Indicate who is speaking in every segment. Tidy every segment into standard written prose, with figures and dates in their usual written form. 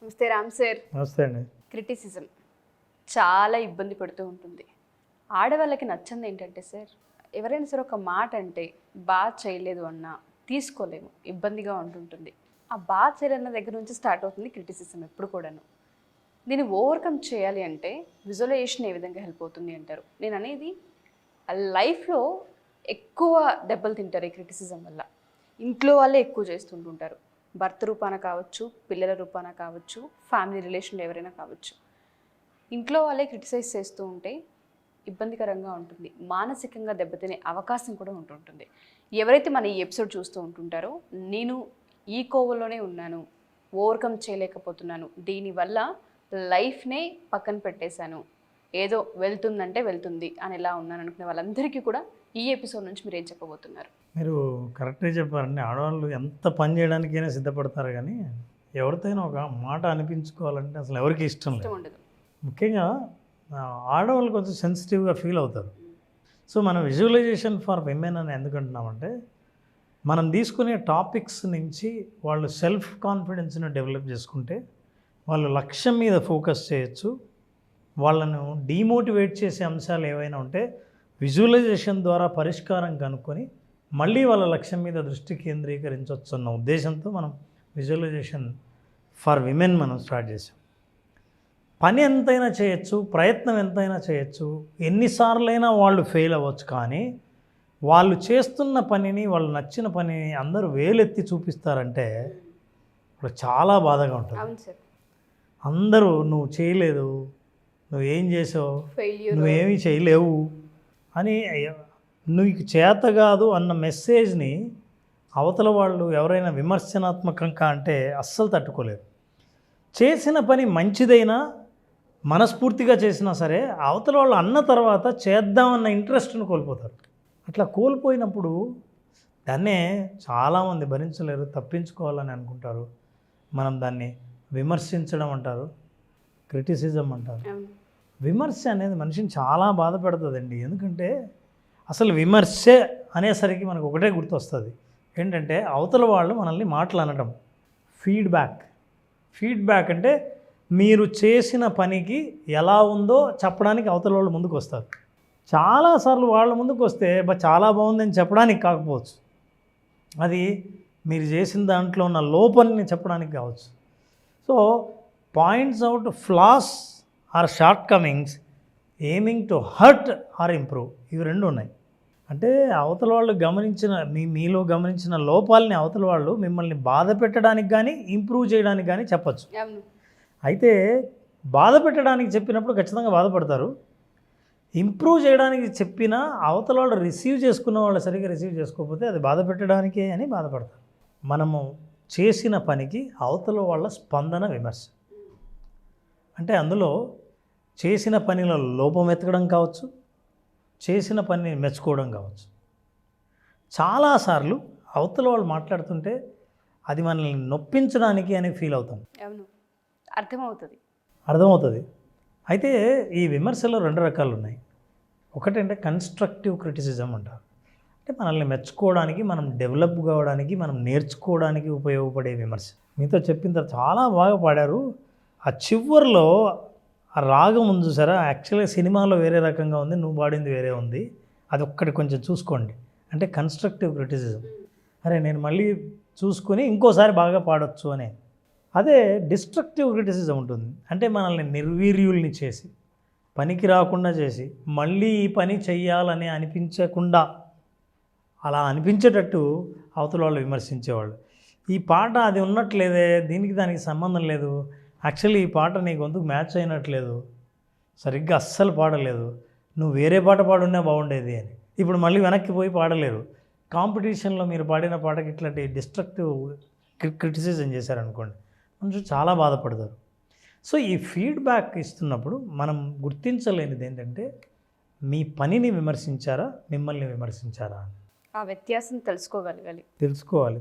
Speaker 1: నమస్తే రామ్ సార్.
Speaker 2: నమస్తే అండి.
Speaker 1: క్రిటిసిజం చాలా ఇబ్బంది పడుతూ ఉంటుంది. ఆడవాళ్ళకి నచ్చంది ఏంటంటే సార్, ఎవరైనా సరే ఒక మాట అంటే బాగా చేయలేదు అన్నా తీసుకోలేము, ఇబ్బందిగా ఉంటుంటుంది. ఆ బాగా చేయలేదన్న దగ్గర నుంచి స్టార్ట్ అవుతుంది క్రిటిసిజం ఎప్పుడు కూడాను. దీన్ని ఓవర్కమ్ చేయాలి అంటే విజువలైజేషన్ ఏ విధంగా హెల్ప్ అవుతుంది అంటారు? నేను అనేది లైఫ్లో ఎక్కువ దెబ్బలు తింటారు ఈ క్రిటిసిజం వల్ల. ఇంట్లో వాళ్ళే ఎక్కువ చేస్తుంటుంటారు, భర్త రూపాన కావచ్చు, పిల్లల రూపాన కావచ్చు, ఫ్యామిలీ రిలేషన్లో ఎవరైనా కావచ్చు. ఇంట్లో వాళ్ళే క్రిటిసైజ్ చేస్తూ ఉంటే ఇబ్బందికరంగా ఉంటుంది, మానసికంగా దెబ్బతినే అవకాశం కూడా ఉంటుంటుంది. ఎవరైతే మన ఈ ఎపిసోడ్ చూస్తూ ఉంటుంటారో, నేను ఈ కోవలోనే ఉన్నాను, ఓవర్కమ్ చేయలేకపోతున్నాను, దీనివల్ల లైఫ్నే పక్కన పెట్టేశాను, ఏదో వెళ్తుందంటే వెళ్తుంది అని ఎలా ఉన్నాను అనుకునే వాళ్ళందరికీ కూడా ఈ ఎపిసోడ్ నుంచి మీరు ఏం చెప్పబోతున్నారు?
Speaker 2: మీరు కరెక్ట్గా చెప్పారండి. ఆడవాళ్ళు ఎంత పని చేయడానికైనా సిద్ధపడతారు, కానీ ఎవరితోనైనా ఒక మాట అనిపించుకోవాలంటే అసలు ఎవరికి ఇష్టం లేదు.
Speaker 1: ఉండదు.
Speaker 2: ముఖ్యంగా ఆడవాళ్ళు కొంచెం సెన్సిటివ్గా ఫీల్ అవుతారు. సో మనం విజువలైజేషన్ ఫర్ విమెన్ అని ఎందుకంటున్నామంటే, మనం తీసుకునే టాపిక్స్ నుంచి వాళ్ళు సెల్ఫ్ కాన్ఫిడెన్స్ని డెవలప్ చేసుకుంటే వాళ్ళు లక్ష్యం మీద ఫోకస్ చేయొచ్చు. వాళ్ళను డీమోటివేట్ చేసే అంశాలు ఏవైనా ఉంటే విజువలైజేషన్ ద్వారా పరిష్కారం కనుక్కొని మళ్ళీ వాళ్ళ లక్ష్యం మీద దృష్టి కేంద్రీకరించవచ్చు అన్న ఉద్దేశంతో మనం విజువలైజేషన్ ఫర్ విమెన్ మనం స్టార్ట్ చేసాం. పని ఎంతైనా చేయొచ్చు, ప్రయత్నం ఎంతైనా చేయొచ్చు, ఎన్నిసార్లైనా వాళ్ళు ఫెయిల్ అవ్వచ్చు, కానీ వాళ్ళు చేస్తున్న పనిని, వాళ్ళు నచ్చిన పనిని అందరూ వేలెత్తి చూపిస్తారంటే ఇప్పుడు చాలా బాధగా ఉంటుంది.
Speaker 1: అవును సార్.
Speaker 2: అందరూ నువ్వు చేయలేదు, నువ్వేం చేసావు, నువ్వేమీ చేయలేవు అని, నీకు చేత కాదు అన్న మెసేజ్ని అవతల వాళ్ళు ఎవరైనా విమర్శనాత్మకంగా అంటే అస్సలు తట్టుకోలేరు. చేసిన పని మంచిదైనా, మనస్ఫూర్తిగా చేసినా సరే అవతల వాళ్ళు అన్న తర్వాత చేద్దామన్న ఇంట్రెస్ట్ను కోల్పోతారు. అట్లా కోల్పోయినప్పుడు దాన్నే చాలామంది భరించలేరు, తప్పించుకోవాలని అనుకుంటారు. మనం దాన్ని విమర్శించడం అంటారు, క్రిటిసిజం అంటారు. విమర్శ అనేది మనిషిని చాలా బాధ పెడుతుందండి. ఎందుకంటే అసలు విమర్శే అనేసరికి మనకు ఒకటే గుర్తొస్తుంది, ఏంటంటే అవతల వాళ్ళు మనల్ని మాట్లాడటం. ఫీడ్బ్యాక్ అంటే మీరు చేసిన పనికి ఎలా ఉందో చెప్పడానికి అవతల వాళ్ళు ముందుకు వస్తారు. చాలాసార్లు వాళ్ళ ముందుకు వస్తే చాలా బాగుందని చెప్పడానికి కాకపోవచ్చు, అది మీరు చేసిన దాంట్లో ఉన్న లోపాన్ని చెప్పడానికి కావచ్చు. So points out flaws or shortcomings, aiming to hurt or improve, ఇవి రెండు ఉన్నాయి. అంటే అవతల వాళ్ళు గమనించిన మీలో గమనించిన లోపాలని అవతల వాళ్ళు మిమ్మల్ని బాధ పెట్టడానికి కానీ ఇంప్రూవ్ చేయడానికి కానీ చెప్పచ్చు. అయితే బాధ పెట్టడానికి చెప్పినప్పుడు ఖచ్చితంగా బాధపడతారు. ఇంప్రూవ్ చేయడానికి చెప్పినా అవతల వాళ్ళు రిసీవ్ చేసుకున్న వాళ్ళు సరిగ్గా రిసీవ్ చేసుకోకపోతే అది బాధ పెట్టడానికే అని బాధపడతారు. మనము చేసిన పనికి అవతల వాళ్ళ స్పందన విమర్శ అంటే, అందులో చేసిన పనిలో లోపం ఎతకడం కావచ్చు, చేసిన పనిని మెచ్చుకోవడం కావచ్చు. చాలాసార్లు అవతల వాళ్ళు మాట్లాడుతుంటే అది మనల్ని నొప్పించడానికి అని ఫీల్ అవుతాం. అర్థమవుతుంది. అయితే ఈ విమర్శలో రెండు రకాలు ఉన్నాయి. ఒకటంటే కన్స్ట్రక్టివ్ క్రిటిసిజం అంటారు. అంటే మనల్ని మెచ్చుకోవడానికి, మనం డెవలప్ కావడానికి, మనం నేర్చుకోవడానికి ఉపయోగపడే విమర్శ. మీతో చెప్పిన తర్వాత చాలా బాగా పాడారు. ఆ చివరిలో ఆ రాగం ఉంది చూసారా, యాక్చువల్గా సినిమాలో వేరే రకంగా ఉంది, నువ్వు పాడింది వేరే ఉంది. అది ఒక్కటి కొంచెం చూసుకోండి. అంటే కన్స్ట్రక్టివ్ క్రిటిసిజం, అరే నేను మళ్ళీ చూసుకొని ఇంకోసారి బాగా పాడొచ్చు అనే. అదే డిస్ట్రక్టివ్ క్రిటిసిజం ఉంటుంది. అంటే మనల్ని నిర్వీర్యుల్ని చేసి, పనికి రాకుండా చేసి, మళ్ళీ ఈ పని చెయ్యాలని అనిపించకుండా అలా అనిపించేటట్టు అవతల వాళ్ళు విమర్శించేవాళ్ళు. ఈ పాట అది ఉన్నట్లేదే, దీనికి దానికి సంబంధం లేదు, యాక్చువల్లీ ఈ పాట నీ గొంతుకు మ్యాచ్ అయినట్లేదు, సరిగ్గా అస్సలు పాడలేదు, నువ్వు వేరే పాట పాడున్నా బాగుండేది అని. ఇప్పుడు మళ్ళీ వెనక్కి పోయి పాడలేరు. కాంపిటీషన్లో మీరు పాడిన పాటకి ఇట్లాంటి డిస్ట్రక్టివ్ క్రిటిసిజం చేశారనుకోండి, మనుషులు చాలా బాధపడతారు. సో ఈ ఫీడ్బ్యాక్ ఇస్తున్నప్పుడు మనం గుర్తించలేనిది ఏంటంటే, మీ పనిని విమర్శించారా, మిమ్మల్ని విమర్శించారా అని.
Speaker 1: ఆ వ్యత్యాసం
Speaker 2: తెలుసుకోవాలి.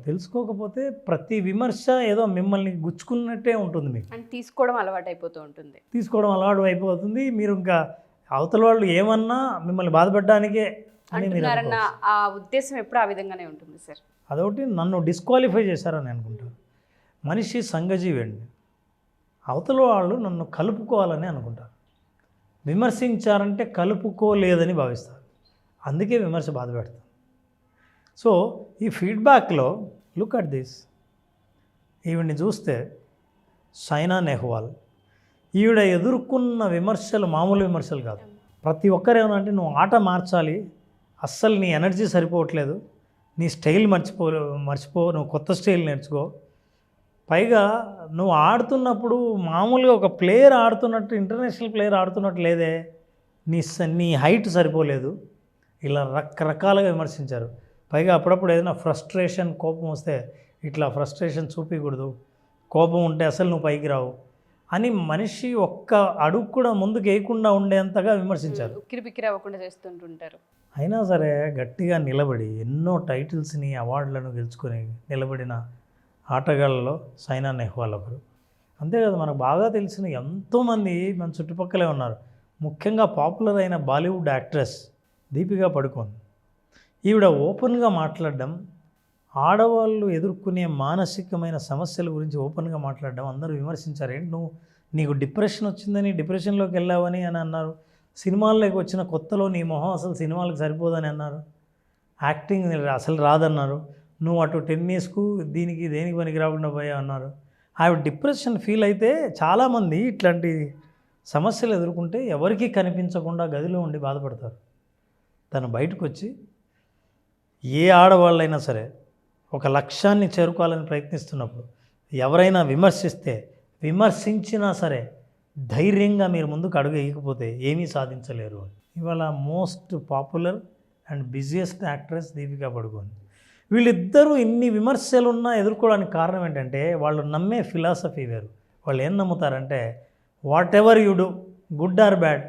Speaker 2: తెలుసుకోకపోతే ప్రతి విమర్శ ఏదో మిమ్మల్ని గుచ్చుకున్నట్టే ఉంటుంది. మీకు
Speaker 1: అంటే తీసుకోవడం
Speaker 2: అలవాటు అయిపోతుంది. మీరు ఇంకా అవతల వాళ్ళు ఏమన్నా మిమ్మల్ని బాధపడడానికే అని మీరు
Speaker 1: ఆ ఉద్దేశం ఎప్పుడు ఆ విధంగానే ఉంటుంది సార్.
Speaker 2: అదొకటి నన్ను డిస్క్వాలిఫై చేశారని అనుకుంటారు. మనిషి సంఘజీవి అండి. అవతల వాళ్ళు నన్ను కలుపుకోవాలని అనుకుంటారు. విమర్శించారంటే కలుపుకోలేదని భావిస్తారు. అందుకే విమర్శ బాధ పెడతారు. సో ఈ ఫీడ్బ్యాక్లో లుక్ అట్ దిస్. ఈవిడ్ని చూస్తే సైనా నెహ్వాల్, ఈవిడ ఎదుర్కొన్న విమర్శలు మామూలు విమర్శలు కాదు. ప్రతి ఒక్కరు ఏమనంటే నువ్వు ఆట మార్చాలి, అస్సలు నీ ఎనర్జీ సరిపోవట్లేదు, నీ స్టైల్ మర్చిపో, నువ్వు కొత్త స్టైల్ నేర్చుకో, పైగా నువ్వు ఆడుతున్నప్పుడు మామూలుగా ఒక ప్లేయర్ ఆడుతున్నట్టు, ఇంటర్నేషనల్ ప్లేయర్ ఆడుతున్నట్టు లేదే, నీ హైట్ సరిపోలేదు, ఇలా రకరకాలుగా విమర్శించారు. పైగా అప్పుడప్పుడు ఏదైనా ఫ్రస్ట్రేషన్, కోపం వస్తే ఇట్లా ఫ్రస్ట్రేషన్ చూపించకూడదు, కోపం ఉంటే అసలు నువ్వు పైకి రావు అని మనిషి ఒక్క అడుగు కూడా ముందుకు వేయకుండా ఉండేంతగా విమర్శించారు.
Speaker 1: ఉక్కిరిబిక్కిరి అవ్వకుండా చేస్తుంటుంటారు.
Speaker 2: అయినా సరే గట్టిగా నిలబడి ఎన్నో టైటిల్స్ని, అవార్డులను గెలుచుకొని నిలబడిన ఆటగాళ్ళలో సైనా నెహ్వాల్ ఒకరు. అంతేకాదు, మనకు బాగా తెలిసిన ఎంతోమంది మన చుట్టుపక్కలే ఉన్నారు. ముఖ్యంగా పాపులర్ అయిన బాలీవుడ్ యాక్ట్రెస్ దీపికా పడుకోన్. ఈవిడ ఓపెన్గా మాట్లాడడం, ఆడవాళ్ళు ఎదుర్కొనే మానసికమైన సమస్యల గురించి ఓపెన్గా మాట్లాడడం అందరూ విమర్శించారు. ఏంటి నువ్వు, నీకు డిప్రెషన్ వచ్చిందని డిప్రెషన్లోకి వెళ్ళావని అని అన్నారు. సినిమాల్లోకి వచ్చిన కొత్తలో నీ మొహం అసలు సినిమాలకు సరిపోదని అన్నారు. యాక్టింగ్ అసలు రాదన్నారు. నువ్వు అటు టెన్నిస్కు దేనికి పనికి రాకుండా పోయావు అన్నారు. ఆవిడ డిప్రెషన్ ఫీల్ అయితే చాలామంది ఇట్లాంటి సమస్యలు ఎదుర్కొంటే ఎవరికీ కనిపించకుండా గదిలో ఉండి బాధపడతారు. తను బయటకు వచ్చి ఏ ఆడవాళ్ళైనా సరే ఒక లక్ష్యాన్ని చేరుకోవాలని ప్రయత్నిస్తున్నప్పుడు ఎవరైనా విమర్శించినా సరే ధైర్యంగా మీరు ముందుకు అడుగు వేయకపోతే ఏమీ సాధించలేరు. ఇవాళ most popular and busiest actress Deepika Padukone. వీళ్ళిద్దరూ ఇన్ని విమర్శలున్నా ఎదుర్కోవడానికి కారణం ఏంటంటే వాళ్ళు నమ్మే ఫిలాసఫీ వేరు. వాళ్ళు ఏం నమ్ముతారంటే whatever you do, good or bad,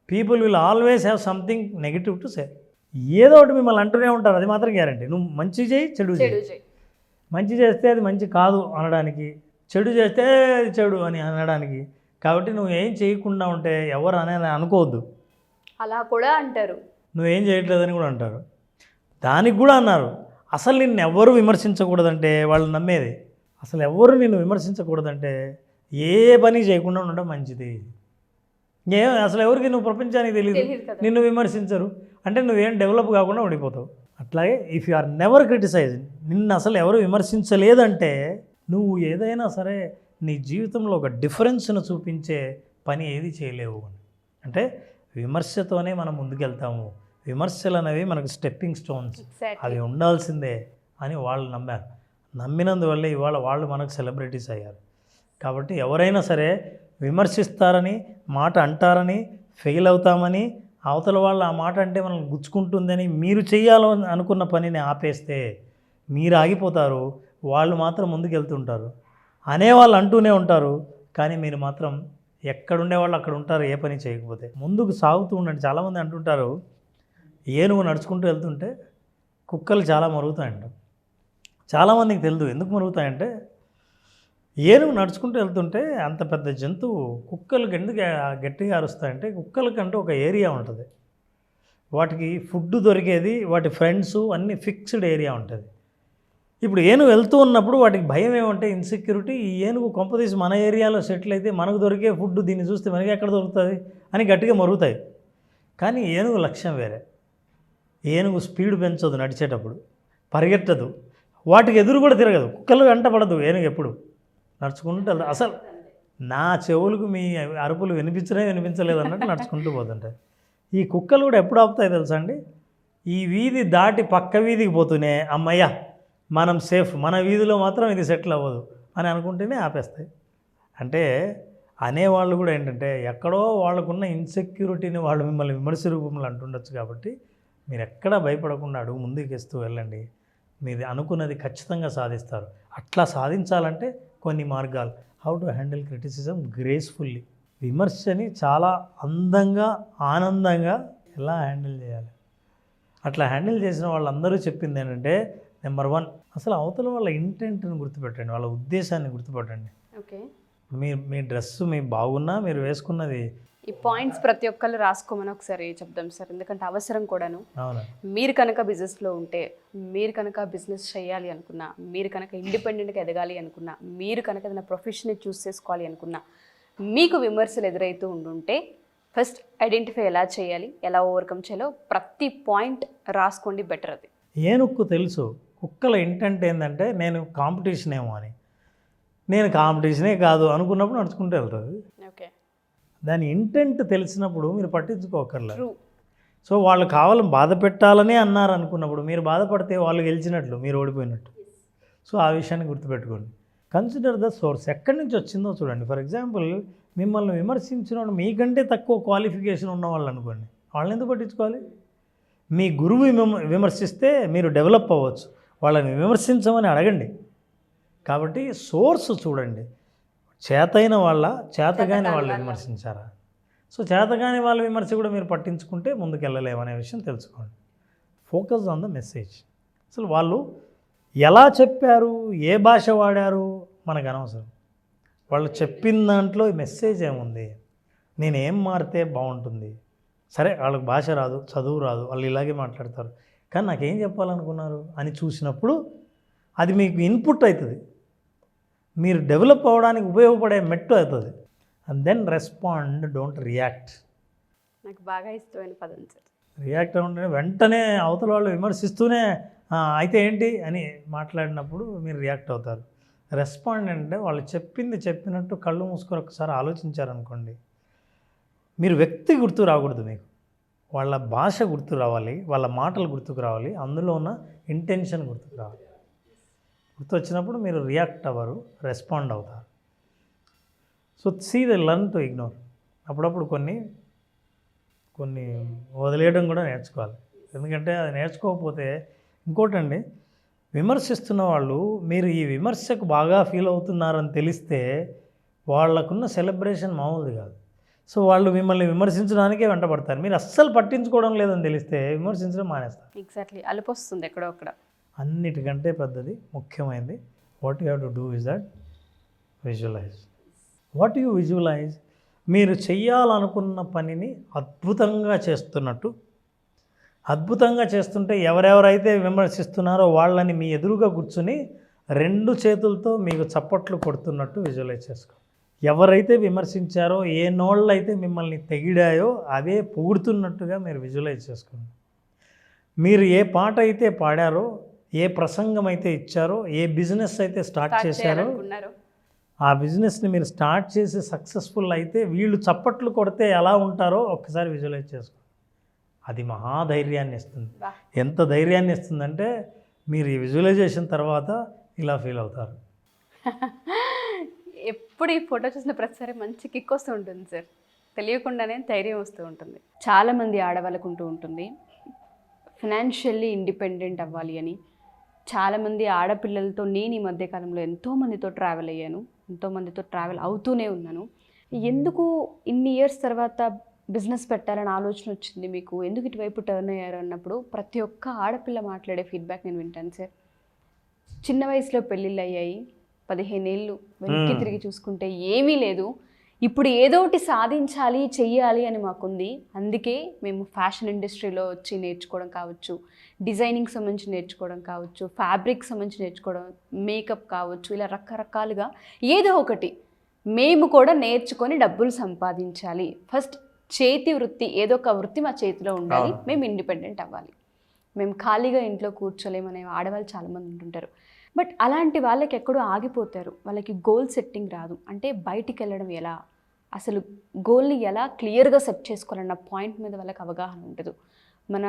Speaker 2: people will always have something negative to say. ఏదో ఒకటి మిమ్మల్ని అంటూనే ఉంటారు, అది మాత్రం గ్యారంటీ. నువ్వు మంచి చేయి, చెడు చేయి. మంచి చేస్తే అది మంచి కాదు అనడానికి, చెడు చేస్తే అది చెడు అని అనడానికి. కాబట్టి నువ్వు ఏం చేయకుండా ఉంటే ఎవరు అనుకోవద్దు.
Speaker 1: అలా కూడా అంటారు.
Speaker 2: నువ్వేం చేయట్లేదని కూడా అంటారు. దానికి కూడా అన్నారు అసలు నిన్ను ఎవరు విమర్శించకూడదంటే, వాళ్ళు నమ్మేది అసలు ఎవరు నిన్ను విమర్శించకూడదంటే ఏ పని చేయకుండా ఉండడం మంచిది. అసలు ఎవరికి నువ్వు ప్రపంచానికి తెలియదు, నిన్ను విమర్శించరు అంటే నువ్వేం డెవలప్ కాకుండా ఉండిపోతావు. అట్లాగే if you are never criticised, నిన్ను అసలు ఎవరు విమర్శించలేదంటే నువ్వు ఏదైనా సరే నీ జీవితంలో ఒక డిఫరెన్స్ను చూపించే పని ఏది చేయలేవు. అంటే విమర్శతోనే మనం ముందుకెళ్తాము. విమర్శలు అనేవి మనకు స్టెప్పింగ్ స్టోన్స్, అవి ఉండాల్సిందే అని వాళ్ళు నమ్మారు. నమ్మినందువల్లే ఇవాళ వాళ్ళు మనకు సెలబ్రిటీస్ అయ్యారు. కాబట్టి ఎవరైనా సరే విమర్శిస్తారని, మాట అంటారని, ఫెయిల్ అవుతామని, అవతల వాళ్ళు ఆ మాట అంటే మనం గుచ్చుకుంటుందని మీరు చేయాలని అనుకున్న పనిని ఆపేస్తే మీరు ఆగిపోతారు, వాళ్ళు మాత్రం ముందుకెళ్తుంటారు. అనేవాళ్ళు అంటూనే ఉంటారు, కానీ మీరు మాత్రం ఎక్కడుండేవాళ్ళు అక్కడ ఉంటారు. ఏ పని చేయకపోతే ముందుకు సాగుతూ ఉండండి. చాలామంది అంటుంటారు ఏనుగు నడుచుకుంటూ వెళ్తుంటే కుక్కలు చాలా మరుగుతాయంట. చాలామందికి తెలియదు ఎందుకు మరుగుతాయంటే, ఏనుగు నడుచుకుంటూ వెళ్తుంటే అంత పెద్ద జంతువు కుక్కలకు ఎందుకు గట్టిగా అరుస్తాయంటే, కుక్కలకంటూ ఒక ఏరియా ఉంటుంది, వాటికి ఫుడ్ దొరికేది, వాటి ఫ్రెండ్స్ అన్నీ ఫిక్స్డ్ ఏరియా ఉంటుంది. ఇప్పుడు ఏనుగు వెళ్తూ ఉన్నప్పుడు వాటికి భయం ఏమంటే ఇన్సెక్యూరిటీ, ఈ ఏనుగు కొంపదీసి మన ఏరియాలో సెటిల్ అయితే మనకు దొరికే ఫుడ్ దీన్ని చూస్తే మనకి ఎక్కడ దొరుకుతుంది అని గట్టిగా మరుగుతాయి. కానీ ఏనుగు లక్ష్యం వేరే. ఏనుగు స్పీడ్ పెంచదు, నడిచేటప్పుడు పరిగెట్టదు, వాటికి ఎదురు కూడా తిరగదు, కుక్కలు వెంట పడదు. ఏనుగు ఎప్పుడు నడుచుకుంటూ అసలు నా చెవులకు మీ అరుపులు వినిపించలేదు అన్నట్టు నడుచుకుంటూ పోతుంటాయి. ఈ కుక్కలు కూడా ఎప్పుడు ఆపుతాయి తెలుసా అండి? ఈ వీధి దాటి పక్క వీధికి పోతూనే అమ్మయ్య మనం సేఫ్, మన వీధిలో మాత్రం ఇది సెటిల్ అవ్వదు అని అనుకుంటేనే ఆపేస్తాయి. అంటే అనేవాళ్ళు కూడా ఏంటంటే ఎక్కడో వాళ్ళకున్న ఇన్సెక్యూరిటీని వాళ్ళు మిమ్మల్ని విమర్శ రూపంలో అంటుండొచ్చు. కాబట్టి మీరు ఎక్కడా భయపడకుండా అడుగు ముందుకేస్తూ వెళ్ళండి, మీరు అనుకున్నది ఖచ్చితంగా సాధిస్తారు. అట్లా సాధించాలంటే కొన్ని మార్గాలు. How to handle criticism gracefully, విమర్శని చాలా అందంగా, ఆనందంగా ఎలా హ్యాండిల్ చేయాలి. అట్లా హ్యాండిల్ చేసిన వాళ్ళందరూ చెప్పింది ఏంటంటే, నెంబర్ 1 అసలు అవతల వాళ్ళ ఇంటెంట్ని గుర్తుపెట్టండి, వాళ్ళ ఉద్దేశాన్ని గుర్తుపెట్టండి.
Speaker 1: ఓకే,
Speaker 2: మీ డ్రెస్సు మీ బాగున్నా, మీరు వేసుకున్నది
Speaker 1: ఈ పాయింట్స్ ప్రతి ఒక్కళ్ళు రాసుకోమని ఒకసారి చెప్దాం సార్, ఎందుకంటే అవసరం కూడాను.
Speaker 2: అవునా?
Speaker 1: మీరు కనుక బిజినెస్లో ఉంటే, మీరు కనుక బిజినెస్ చేయాలి అనుకున్నా, మీరు కనుక ఇండిపెండెంట్గా ఎదగాలి అనుకున్నా, మీరు కనుక ఏదైనా ప్రొఫెషన్ని చూస్ చేసుకోవాలి అనుకున్నా, మీకు విమర్శలు ఎదురైతూ ఉండుంటే ఫస్ట్ ఐడెంటిఫై ఎలా చేయాలి, ఎలా ఓవర్కమ్ చేయాలో ప్రతి పాయింట్ రాసుకోండి, బెటర్ అది.
Speaker 2: ఏనుక్కు తెలుసు కుక్కల ఇంటెంట్ ఏంటంటే నేను కాంపిటీషన్ ఏమో అని. నేను కాంపిటీషనే కాదు అనుకున్నప్పుడు నడుచుకుంటూ వెళ్తుంది.
Speaker 1: ఓకే,
Speaker 2: దాని ఇంటెంట్ తెలిసినప్పుడు మీరు పట్టించుకోకర్లేదు.
Speaker 1: ట్రూ.
Speaker 2: సో వాళ్ళు కావాలని బాధ పెట్టాలనే అన్నారు అనుకున్నప్పుడు మీరు బాధపడితే వాళ్ళు గెలిచినట్లు, మీరు ఓడిపోయినట్టు. సో ఆ విషయాన్ని గుర్తుపెట్టుకోండి. కన్సిడర్ ద సోర్స్, ఎక్కడి నుంచి వచ్చిందో చూడండి. ఫర్ ఎగ్జాంపుల్, మిమ్మల్ని విమర్శించిన మీకంటే తక్కువ క్వాలిఫికేషన్ ఉన్న వాళ్ళు అనుకోండి, వాళ్ళని ఎందుకు పట్టించుకోవాలి? మీ గురువు విమర్శిస్తే మీరు డెవలప్ అవ్వచ్చు, వాళ్ళని విమర్శించమని అడగండి. కాబట్టి సోర్స్ చూడండి. చేతైన వాళ్ళ, చేతగాని వాళ్ళు విమర్శించారా? సో చేతగాని వాళ్ళ విమర్శ కూడా మీరు పట్టించుకుంటే ముందుకు వెళ్ళలేమనే విషయం తెలుసుకోండి. Focus on the message. అసలు వాళ్ళు ఎలా చెప్పారు, ఏ భాష వాడారు మనకు అనవసరం. వాళ్ళు చెప్పిన దాంట్లో మెసేజ్ ఏముంది, నేనేం మారితే బాగుంటుంది. సరే వాళ్ళకి భాష రాదు, చదువు రాదు, వాళ్ళు ఇలాగే మాట్లాడతారు, కానీ నాకేం చెప్పాలనుకున్నారు అని చూసినప్పుడు అది మీకు ఇన్పుట్ అవుతుంది, మీరు డెవలప్ అవ్వడానికి ఉపయోగపడే మెట్టు అవుతుంది. And then respond, don't react.
Speaker 1: నాకు బాగా ఇష్టమైన పదం సార్.
Speaker 2: రియాక్ట్ అవ్వండి వెంటనే అవతల వాళ్ళు విమర్శిస్తూనే అయితే ఏంటి అని మాట్లాడినప్పుడు మీరు రియాక్ట్ అవుతారు. రెస్పాండ్ అంటే వాళ్ళు చెప్పింది చెప్పినట్టు కళ్ళు మూసుకొని ఒకసారి ఆలోచించారనుకోండి, మీరు వ్యక్తి గుర్తు రాకూడదు, మీకు వాళ్ళ భాష గుర్తు రావాలి, వాళ్ళ మాటలు గుర్తుకు రావాలి, అందులో ఉన్న ఇంటెన్షన్ గుర్తుకు రావాలి. గుర్తు వచ్చినప్పుడు మీరు రియాక్ట్ అవ్వరు, రెస్పాండ్ అవుతారు. So see the learn to ignore. అప్పుడప్పుడు కొన్ని వదిలేయడం కూడా నేర్చుకోవాలి. ఎందుకంటే అది నేర్చుకోకపోతే ఇంకోటండి, విమర్శిస్తున్న వాళ్ళు మీరు ఈ విమర్శకు బాగా ఫీల్ అవుతున్నారని తెలిస్తే వాళ్ళకున్న సెలబ్రేషన్ మామూలుది కాదు. సో వాళ్ళు మిమ్మల్ని విమర్శించడానికే వెంటబడతారు. మీరు అస్సలు పట్టించుకోవడం లేదని తెలిస్తే విమర్శించడం మానేస్తారు.
Speaker 1: ఎగ్జాక్ట్లీ, అలుపు వస్తుంది ఎక్కడో అక్కడ.
Speaker 2: అన్నిటికంటే పెద్దది, ముఖ్యమైనది, what you have to do is that visualise. What you visualise, మీరు చెయ్యాలనుకున్న పనిని అద్భుతంగా చేస్తున్నట్టు, అద్భుతంగా చేస్తుంటే ఎవరెవరైతే విమర్శిస్తున్నారో వాళ్ళని మీ ఎదురుగా కూర్చుని 2 చేతులతో మీకు చప్పట్లు కొడుతున్నట్టు విజువలైజ్ చేసుకో. ఎవరైతే విమర్శించారో, ఏ నోళ్ళైతే మిమ్మల్ని తెగిడాయో అవే పొగుడుతున్నట్టుగా మీరు విజువలైజ్ చేసుకోండి. మీరు ఏ పాట అయితే పాడారో, ఏ ప్రసంగం అయితే ఇచ్చారో, ఏ బిజినెస్ అయితే స్టార్ట్ చేశారో, ఆ బిజినెస్ని మీరు స్టార్ట్ చేసి సక్సెస్ఫుల్ అయితే వీళ్ళు చప్పట్లు కొడితే ఎలా ఉంటారో ఒక్కసారి విజువలైజ్ చేసుకోండి. అది మహాధైర్యాన్ని ఇస్తుంది. ఎంత ధైర్యాన్ని ఇస్తుందంటే మీరు ఈ విజువలైజేషన్ తర్వాత ఇలా ఫీల్ అవుతారు.
Speaker 1: ఎప్పుడు ఈ ఫోటో చూసిన ప్రతిసారి మంచి కిక్ వస్తూ ఉంటుంది సార్, తెలియకుండానే ధైర్యం వస్తూ ఉంటుంది. చాలామంది ఆడవాళ్ళకు ఉంటుంది ఫినాన్షియల్లీ ఇండిపెండెంట్ అవ్వాలి అని. చాలామంది ఆడపిల్లలతో నేను ఈ మధ్యకాలంలో ఎంతోమందితో ట్రావెల్ అయ్యాను, ఎంతోమందితో ట్రావెల్ అవుతూనే ఉన్నాను. ఎందుకు ఇన్ని ఇయర్స్ తర్వాత బిజినెస్ పెట్టాలని ఆలోచన వచ్చింది మీకు, ఎందుకు ఇటువైపు టర్న్ అయ్యారు అన్నప్పుడు ప్రతి ఒక్క ఆడపిల్ల మాట్లాడే ఫీడ్బ్యాక్ నేను వింటాను సార్. చిన్న వయసులో పెళ్ళిళ్ళు అయ్యాయి, 15 ఏళ్ళు వెనక్కి తిరిగి చూసుకుంటే ఏమీ లేదు, ఇప్పుడు ఏదో ఒకటి సాధించాలి చెయ్యాలి అని మాకుంది, అందుకే మేము ఫ్యాషన్ ఇండస్ట్రీలో వచ్చి నేర్చుకోవడం కావచ్చు, డిజైనింగ్ సంబంధించి నేర్చుకోవడం కావచ్చు, ఫ్యాబ్రిక్ సంబంధించి నేర్చుకోవడం, మేకప్ కావచ్చు, ఇలా రకరకాలుగా ఏదో ఒకటి మేము కూడా నేర్చుకొని డబ్బులు సంపాదించాలి, ఫస్ట్ చేతి వృత్తి ఏదో ఒక వృత్తి మా చేతిలో ఉండాలి, మేము ఇండిపెండెంట్ అవ్వాలి, మేము ఖాళీగా ఇంట్లో కూర్చోలేమనే ఆడవాళ్ళు చాలామంది ఉంటుంటారు. బట్ అలాంటి వాళ్ళకి ఎక్కడో ఆగిపోతారు, వాళ్ళకి గోల్ సెట్టింగ్ రాదు. అంటే బయటికి వెళ్ళడం ఎలా, అసలు గోల్ని ఎలా క్లియర్గా సెట్ చేసుకోవాలన్న పాయింట్ మీద వాళ్ళకి అవగాహన ఉండదు. మన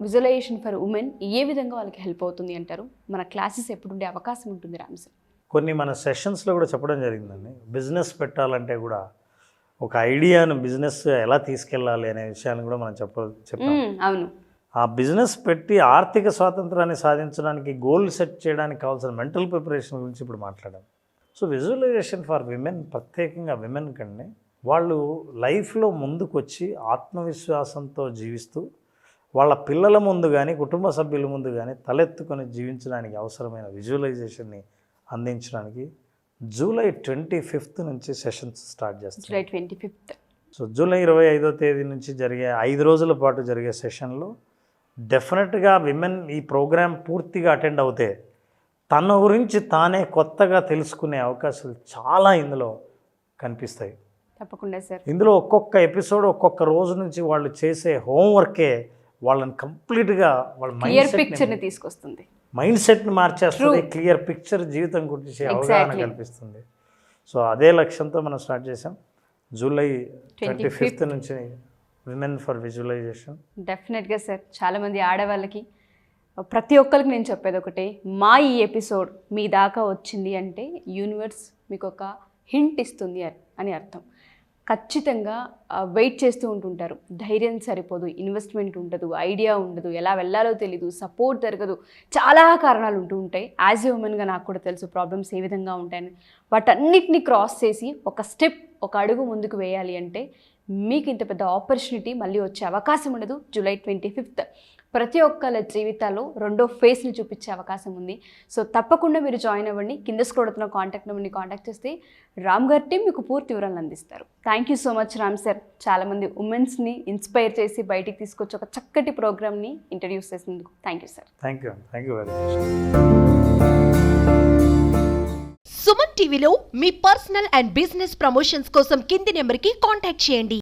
Speaker 1: విజువలైజేషన్ ఫర్ ఉమెన్ ఏ విధంగా వాళ్ళకి హెల్ప్ అవుతుంది అంటారు? మన క్లాసెస్ ఎప్పుడు ఉండే అవకాశం ఉంటుంది రామ్ సార్?
Speaker 2: కొన్ని మన సెషన్స్లో కూడా చెప్పడం జరిగిందండి. బిజినెస్ పెట్టాలంటే కూడా ఒక ఐడియాను బిజినెస్ ఎలా తీసుకెళ్ళాలి అనే విషయాన్ని కూడా మనం చెప్పాం.
Speaker 1: అవును,
Speaker 2: ఆ బిజినెస్ పెట్టి ఆర్థిక స్వాతంత్రాన్ని సాధించడానికి, గోల్ సెట్ చేయడానికి కావాల్సిన మెంటల్ ప్రిపరేషన్ గురించి ఇప్పుడు మాట్లాడాం. సో విజువలైజేషన్ ఫర్ విమెన్, ప్రత్యేకంగా విమెన్ కంటే వాళ్ళు లైఫ్లో ముందుకు వచ్చి ఆత్మవిశ్వాసంతో జీవిస్తూ వాళ్ళ పిల్లల ముందు కానీ కుటుంబ సభ్యుల ముందు కానీ తలెత్తుకొని జీవించడానికి అవసరమైన విజువలైజేషన్ని అందించడానికి జూలై 25th నుంచి సెషన్స్ స్టార్ట్ చేస్తాం.
Speaker 1: జూలై 25th
Speaker 2: సో జూలై 25వ తేదీ నుంచి జరిగే 5 రోజుల పాటు జరిగే సెషన్లో డెఫినెట్గా విమెన్ ఈ ప్రోగ్రాం పూర్తిగా అటెండ్ అవుతే తన గురించి తానే కొత్తగా తెలుసుకునే అవకాశాలు చాలా ఇందులో కనిపిస్తాయి.
Speaker 1: తప్పకుండా సార్.
Speaker 2: ఇందులో ఒక్కొక్క ఎపిసోడ్ ఒక్కొక్క రోజు నుంచి వాళ్ళు చేసే హోంవర్కే వాళ్ళని కంప్లీట్గా వాళ్ళ
Speaker 1: క్లియర్ పిక్చర్ని తీసుకొస్తుంది,
Speaker 2: మైండ్ సెట్ని మార్చేస్తుంది, క్లియర్ పిక్చర్ జీవితం గురించి అవగాహన కల్పిస్తుంది. సో అదే లక్ష్యంతో మనం స్టార్ట్ చేసాం. జూలై 25th నుంచి విమెన్ ఫర్ విజువలైజేషన్.
Speaker 1: డెఫినెట్గా సార్. చాలామంది ఆడవాళ్ళకి ప్రతి ఒక్కరికి నేను చెప్పేది ఒకటే, మా ఈ ఎపిసోడ్ మీ దాకా వచ్చింది అంటే యూనివర్స్ మీకు ఒక హింట్ ఇస్తుంది అని అర్థం. ఖచ్చితంగా వెయిట్ చేస్తూ ఉంటుంటారు, ధైర్యం సరిపోదు, ఇన్వెస్ట్మెంట్ ఉండదు, ఐడియా ఉండదు, ఎలా వెళ్ళాలో తెలీదు, సపోర్ట్ జరగదు, చాలా కారణాలు ఉంటూ ఉంటాయి. యాజ్ ఏ ఉమెన్గా నాకు కూడా తెలుసు ప్రాబ్లమ్స్ ఏ విధంగా ఉంటాయని. వాటన్నిటిని క్రాస్ చేసి ఒక స్టెప్, ఒక అడుగు ముందుకు వేయాలి అంటే మీకు ఇంత పెద్ద ఆపర్చునిటీ మళ్ళీ వచ్చే అవకాశం ఉండదు. జూలై 25th ప్రతి ఒక్కళ్ళ జీవితాల్లో రెండో ఫేస్ని చూపించే అవకాశం ఉంది. సో తప్పకుండా మీరు జాయిన్ అవ్వండి. కింద స్క్రోల్ అవుతున్న కాంటాక్ట్ నెంబర్ని కాంటాక్ట్ చేస్తే రామ్ గారి టీం మీకు పూర్తి వివరాలను అందిస్తారు. Thank you so much Ram sir. చాలామంది ఉమెన్స్ని ఇన్స్పైర్ చేసి బయటికి తీసుకొచ్చి ఒక చక్కటి ప్రోగ్రామ్ని ఇంట్రడ్యూస్ చేసినందుకు thank you sir.
Speaker 2: Thank you very much.
Speaker 3: Suman టీవీలో మీ పర్సనల్ అండ్ బిజినెస్ ప్రమోషన్స్ కోసం కింది నెంబర్కి కాంటాక్ట్ చేయండి.